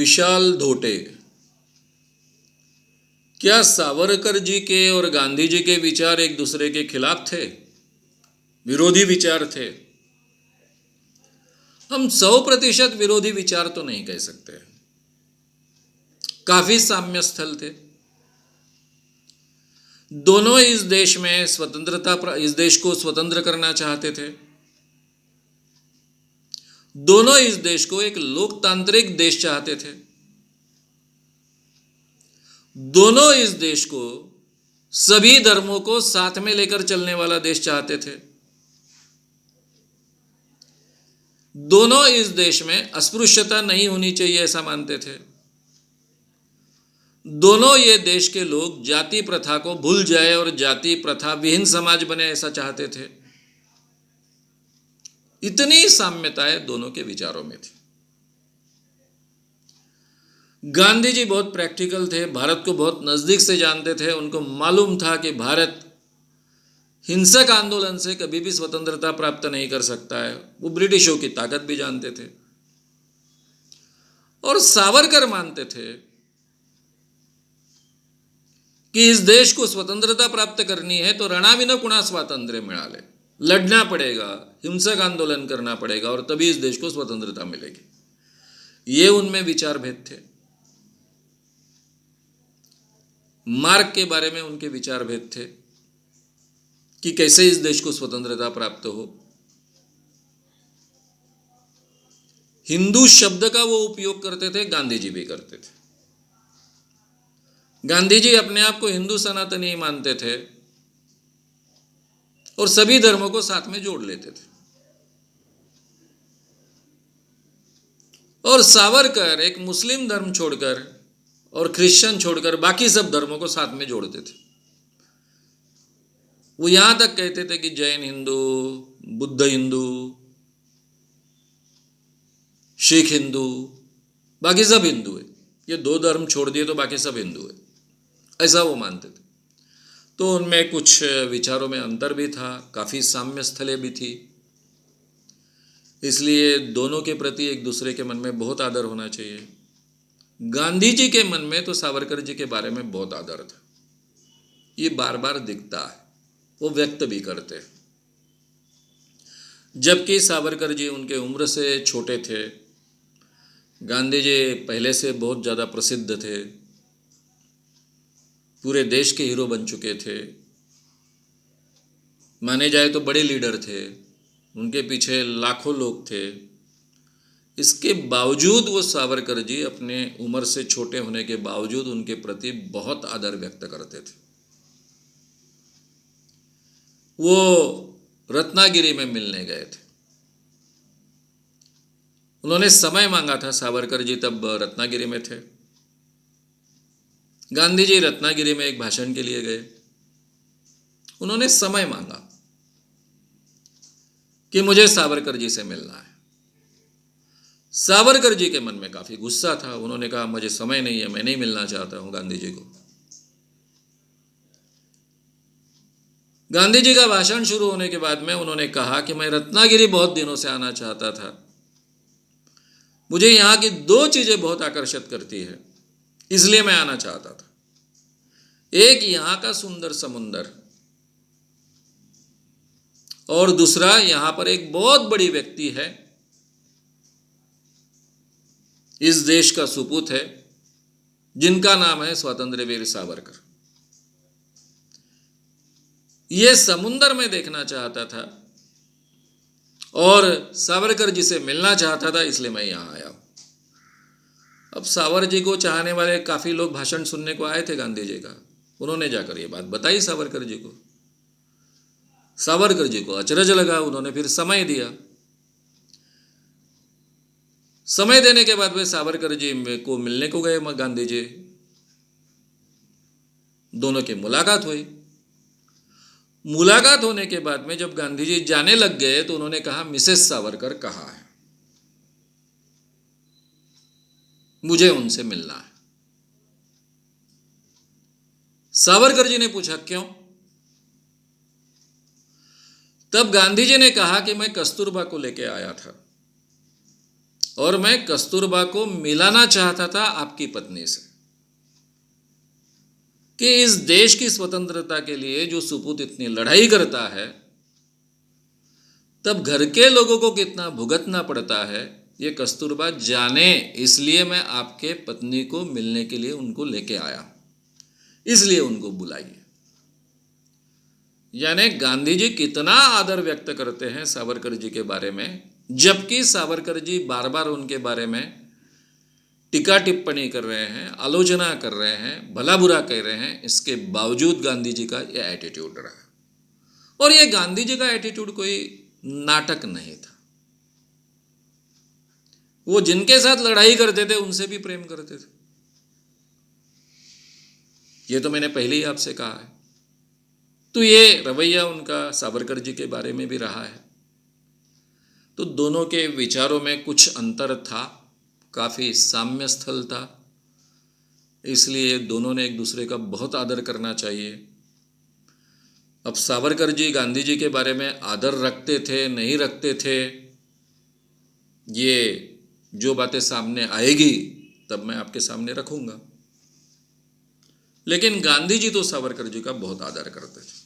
विशाल धोटे। क्या सावरकर जी के और गांधी जी के विचार एक दूसरे के खिलाफ थे, विरोधी विचार थे? हम 100% विरोधी विचार तो नहीं कह सकते, काफी साम्य स्थल थे। दोनों इस देश में इस देश को स्वतंत्र करना चाहते थे। दोनों इस देश को एक लोकतांत्रिक देश चाहते थे। दोनों इस देश को सभी धर्मों को साथ में लेकर चलने वाला देश चाहते थे। दोनों इस देश में अस्पृश्यता नहीं होनी चाहिए ऐसा मानते थे। दोनों ये देश के लोग जाति प्रथा को भूल जाए और जाति प्रथा विहीन समाज बने ऐसा चाहते थे। इतनी साम्यताएं दोनों के विचारों में थी। गांधी जी बहुत प्रैक्टिकल थे, भारत को बहुत नजदीक से जानते थे। उनको मालूम था कि भारत हिंसक आंदोलन से कभी भी स्वतंत्रता प्राप्त नहीं कर सकता है। वो ब्रिटिशों की ताकत भी जानते थे। और सावरकर मानते थे कि इस देश को स्वतंत्रता प्राप्त करनी है तो रणाविन कुणा स्वातंत्र्य मिळाले, लड़ना पड़ेगा, हिंसक आंदोलन करना पड़ेगा और तभी इस देश को स्वतंत्रता मिलेगी। ये उनमें विचार भेद थे। मार्ग के बारे में उनके विचार भेद थे कि कैसे इस देश को स्वतंत्रता प्राप्त हो। हिंदू शब्द का वो उपयोग करते थे, गांधी जी भी करते थे। गांधी जी अपने आप को हिंदू सनातनी मानते थे और सभी धर्मों को साथ में जोड़ लेते थे। और सावरकर एक मुस्लिम धर्म छोड़कर और क्रिश्चियन छोड़कर बाकी सब धर्मों को साथ में जोड़ते थे। वो यहां तक कहते थे कि जैन हिंदू, बुद्ध हिंदू, सिख हिंदू, बाकी सब हिंदू है। ये दो धर्म छोड़ दिए तो बाकी सब हिंदू है, ऐसा वो मानते थे। तो उनमें कुछ विचारों में अंतर भी था, काफी साम्य स्थलें भी थी। इसलिए दोनों के प्रति एक दूसरे के मन में बहुत आदर होना चाहिए। गांधी जी के मन में तो सावरकर जी के बारे में बहुत आदर था। ये बार बार दिखता है, वो व्यक्त भी करते हैं। जबकि सावरकर जी उनके उम्र से छोटे थे, गांधी जी पहले से बहुत ज़्यादा प्रसिद्ध थे, पूरे देश के हीरो बन चुके थे, माने जाए तो बड़े लीडर थे, उनके पीछे लाखों लोग थे। इसके बावजूद वो सावरकर जी अपने उम्र से छोटे होने के बावजूद उनके प्रति बहुत आदर व्यक्त करते थे। वो रत्नागिरी में मिलने गए थे। उन्होंने समय मांगा था, सावरकर जी तब रत्नागिरी में थे। गांधी जी रत्नागिरी में एक भाषण के लिए गए। उन्होंने समय मांगा कि मुझे सावरकर जी से मिलना है। सावरकर जी के मन में काफी गुस्सा था। उन्होंने कहा मुझे समय नहीं है, मैं नहीं मिलना चाहता हूं गांधी जी को। गांधी जी का भाषण शुरू होने के बाद में उन्होंने कहा कि मैं रत्नागिरी बहुत दिनों से आना चाहता था। मुझे यहां की दो चीजें बहुत आकर्षित करती है, इसलिए मैं आना चाहता था। एक यहां का सुंदर समुंदर और दूसरा यहां पर एक बहुत बड़ी व्यक्ति है, इस देश का सुपूत है, जिनका नाम है स्वतंत्र वीर सावरकर। यह समुंदर में देखना चाहता था और सावरकर जी से मिलना चाहता था, इसलिए मैं यहां आया हूं। अब सावरकर जी को चाहने वाले काफी लोग भाषण सुनने को आए थे गांधी जी का। उन्होंने जाकर ये बात बताई सावरकर जी को। सावरकर जी को अचरज लगा। उन्होंने फिर समय दिया। समय देने के बाद वे सावरकर जी को मिलने को गए गांधी जी। दोनों की मुलाकात हुई। मुलाकात होने के बाद में जब गांधी जी जाने लग गए तो उन्होंने कहा मिसेस सावरकर कहाँ है, मुझे उनसे मिलना है। सावरकर जी ने पूछा क्यों? तब गांधी जी ने कहा कि मैं कस्तूरबा को लेके आया था। और मैं कस्तूरबा को मिलाना चाहता था आपकी पत्नी से, कि इस देश की स्वतंत्रता के लिए जो सुपूत इतनी लड़ाई करता है, तब घर के लोगों को कितना भुगतना पड़ता है ये कस्तूरबा जाने, इसलिए मैं आपके पत्नी को मिलने के लिए उनको लेके आया, इसलिए उनको बुलाइए। यानी गांधी जी कितना आदर व्यक्त करते हैं सावरकर जी के बारे में, जबकि सावरकर जी बार बार उनके बारे में टीका टिप्पणी कर रहे हैं, आलोचना कर रहे हैं, भला बुरा कह रहे हैं, इसके बावजूद गांधी जी का यह एटीट्यूड रहा। और ये गांधी जी का एटीट्यूड कोई नाटक नहीं था। वो जिनके साथ लड़ाई करते थे उनसे भी प्रेम करते थे, ये तो मैंने पहले ही आपसे कहा है। तो ये रवैया उनका सावरकर जी के बारे में भी रहा है। तो दोनों के विचारों में कुछ अंतर था, काफ़ी साम्य स्थल था, इसलिए दोनों ने एक दूसरे का बहुत आदर करना चाहिए। अब सावरकर जी गांधी जी के बारे में आदर रखते थे नहीं रखते थे, ये जो बातें सामने आएगी तब मैं आपके सामने रखूंगा। लेकिन गांधी जी तो सावरकर जी का बहुत आदर करते थे।